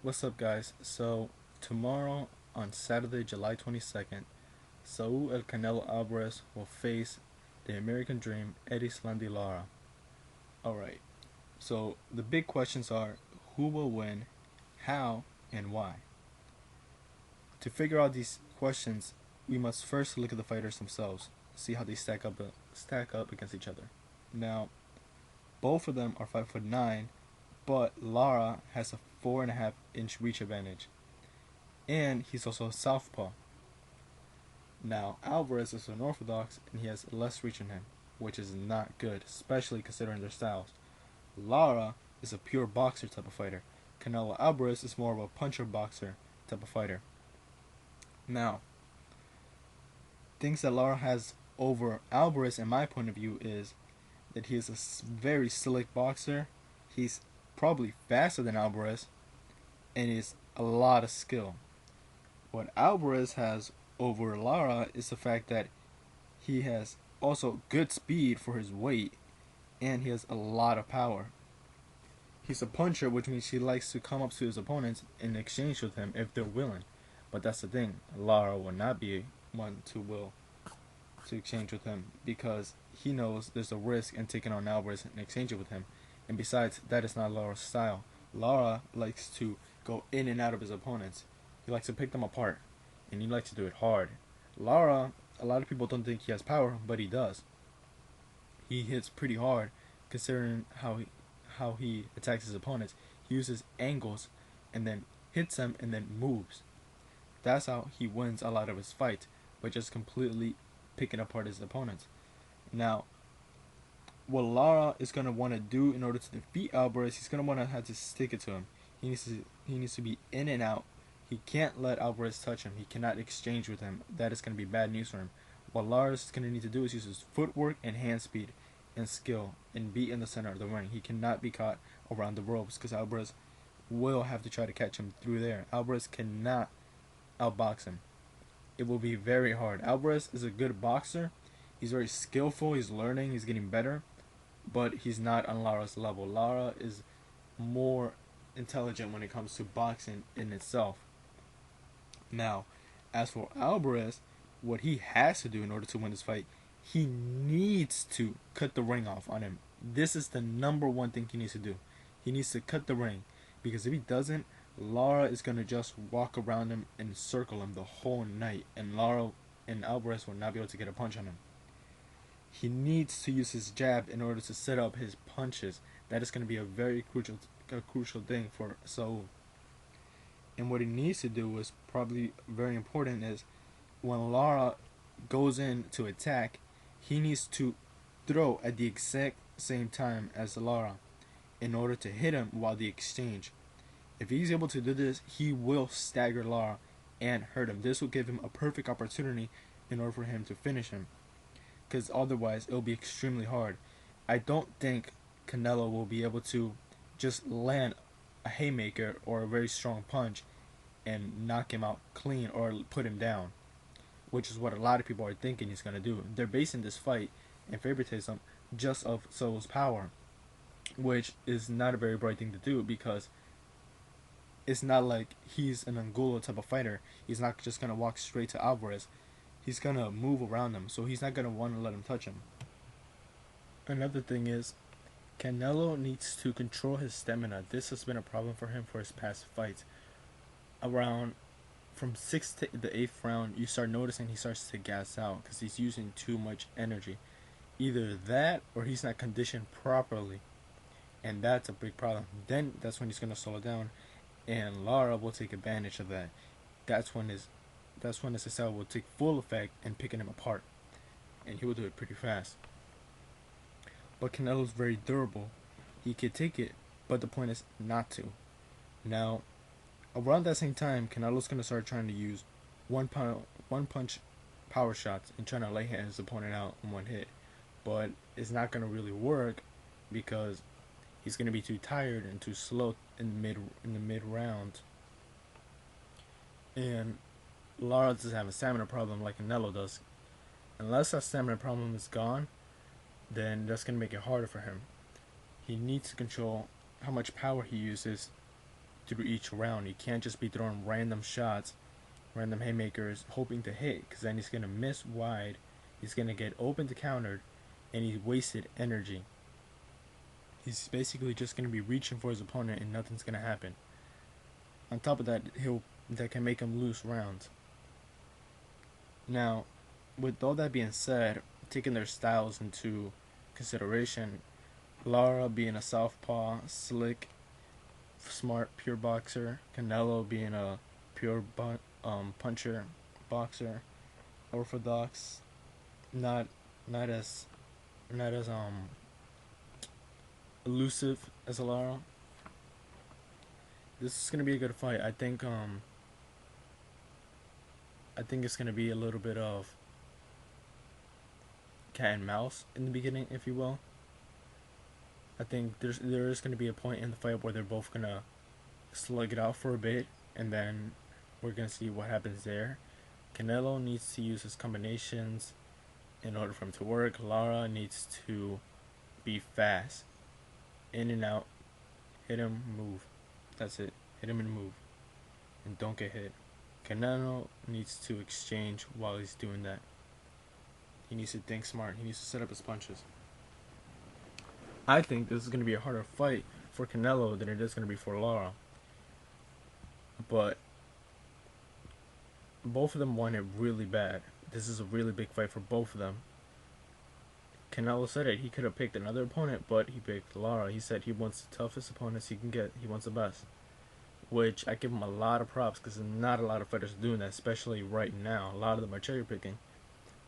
What's up, guys? So, tomorrow on Saturday, July 22nd, Saul El Canelo Alvarez will face the American Dream, Erislandy Lara. Alright, so the big questions are who will win, how, and why. To figure out these questions, we must first look at the fighters themselves, see how they stack up against each other. Now, both of them are 5'9", but Lara has a 4.5-inch reach advantage, and he's also a southpaw. Now, Alvarez is unorthodox and he has less reach in him, which is not good, especially considering their styles. Lara is a pure boxer type of fighter. Canelo Alvarez is more of a puncher boxer type of fighter. Now, things that Lara has over Alvarez, in my point of view, is that he is a very slick boxer. He's probably faster than Alvarez, and he's a lot of skill. What Alvarez has over Lara is the fact that he has also good speed for his weight, and he has a lot of power. He's a puncher, which means he likes to come up to his opponents and exchange with him if they're willing. But that's the thing, Lara will not be one to exchange with him because he knows there's a risk in taking on Alvarez and exchanging with him. And besides, that is not Lara's style. Lara likes to go in and out of his opponents. He likes to pick them apart, and he likes to do it hard. Lara, a lot of people don't think he has power, but he does. He hits pretty hard, considering how he attacks his opponents. He uses angles, and then hits them, and then moves. That's how he wins a lot of his fights, by just completely picking apart his opponents. Now, what Lara is gonna want to do in order to defeat Alvarez, he's gonna want to have to stick it to him. He needs to be in and out. He can't let Alvarez touch him. He cannot exchange with him. That is gonna be bad news for him. What Lara is gonna need to do is use his footwork and hand speed and skill and be in the center of the ring. He cannot be caught around the ropes because Alvarez will have to try to catch him through there. Alvarez cannot outbox him. It will be very hard. Alvarez is a good boxer. He's very skillful. He's learning. He's getting better. But he's not on Lara's level. Lara is more intelligent when it comes to boxing in itself. Now, as for Alvarez, what he has to do in order to win this fight, he needs to cut the ring off on him. This is the number one thing he needs to do. He needs to cut the ring. Because if he doesn't, Lara is going to just walk around him and circle him the whole night. And Lara and Alvarez will not be able to get a punch on him. He needs to use his jab in order to set up his punches. That is going to be a very crucial thing for Saul. And what he needs to do is probably very important is when Lara goes in to attack, he needs to throw at the exact same time as Lara in order to hit him while they exchange. If he's able to do this, he will stagger Lara and hurt him. This will give him a perfect opportunity in order for him to finish him. Because otherwise, it'll be extremely hard. I don't think Canelo will be able to just land a haymaker or a very strong punch and knock him out clean or put him down, which is what a lot of people are thinking he's going to do. They're basing this fight and favoritism just of Saul's power, which is not a very bright thing to do because it's not like he's an Angulo type of fighter. He's not just going to walk straight to Alvarez. He's going to move around him, so he's not going to want to let him touch him. Another thing is, Canelo needs to control his stamina. This has been a problem for him for his past fights. Around from 6th to the 8th round, you start noticing he starts to gas out because he's using too much energy. Either that or he's not conditioned properly, and that's a big problem. Then that's when he's going to slow down, and Lara will take advantage of that. That's when his style will take full effect and picking him apart, and he will do it pretty fast. But Canelo's very durable. He could take it, but the point is not to. Now, around that same time, Canelo's going to start trying to use one punch power shots and trying to lay his opponent out in one hit. But it's not going to really work because he's going to be too tired and too slow in the mid round. And Lara doesn't have a stamina problem like Canelo does. Unless that stamina problem is gone, then that's going to make it harder for him. He needs to control how much power he uses through each round. He can't just be throwing random shots, random haymakers, hoping to hit, because then he's going to miss wide. He's going to get open to countered, and he's wasted energy. He's basically just going to be reaching for his opponent, and nothing's going to happen. On top of that, that can make him lose rounds. Now, with all that being said, taking their styles into consideration, Lara being a southpaw, slick, smart, pure boxer, Canelo being a pure puncher, boxer, orthodox, not not as not as elusive as Lara. This is gonna be a good fight. I think it's gonna be a little bit of cat and mouse in the beginning, if you will. I think there is gonna be a point in the fight where they're both gonna slug it out for a bit, and then we're gonna see what happens there. Canelo needs to use his combinations in order for him to work. Lara needs to be fast, in and out, hit him, move. That's it. Hit him and move, and don't get hit. Canelo needs to exchange while he's doing that. He needs to think smart. He needs to set up his punches. I think this is going to be a harder fight for Canelo than it is going to be for Lara. But both of them want it really bad. This is a really big fight for both of them. Canelo said it. He could have picked another opponent, but he picked Lara. He said he wants the toughest opponents he can get. He wants the best. Which I give him a lot of props, because there's not a lot of fighters doing that, especially right now. A lot of them are cherry picking.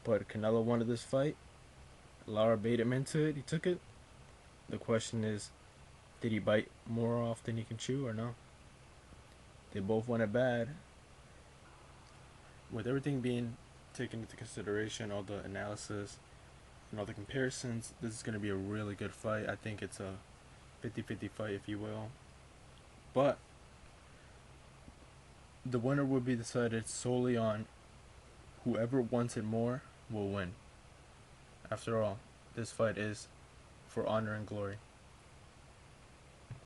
But Canelo wanted this fight. Lara bait him into it. He took it. The question is, did he bite more off than he can chew or no? They both want it bad. With everything being taken into consideration, all the analysis and all the comparisons, this is going to be a really good fight. I think it's a 50-50 fight, if you will. But the winner will be decided solely on whoever wants it more will win. After all, this fight is for honor and glory.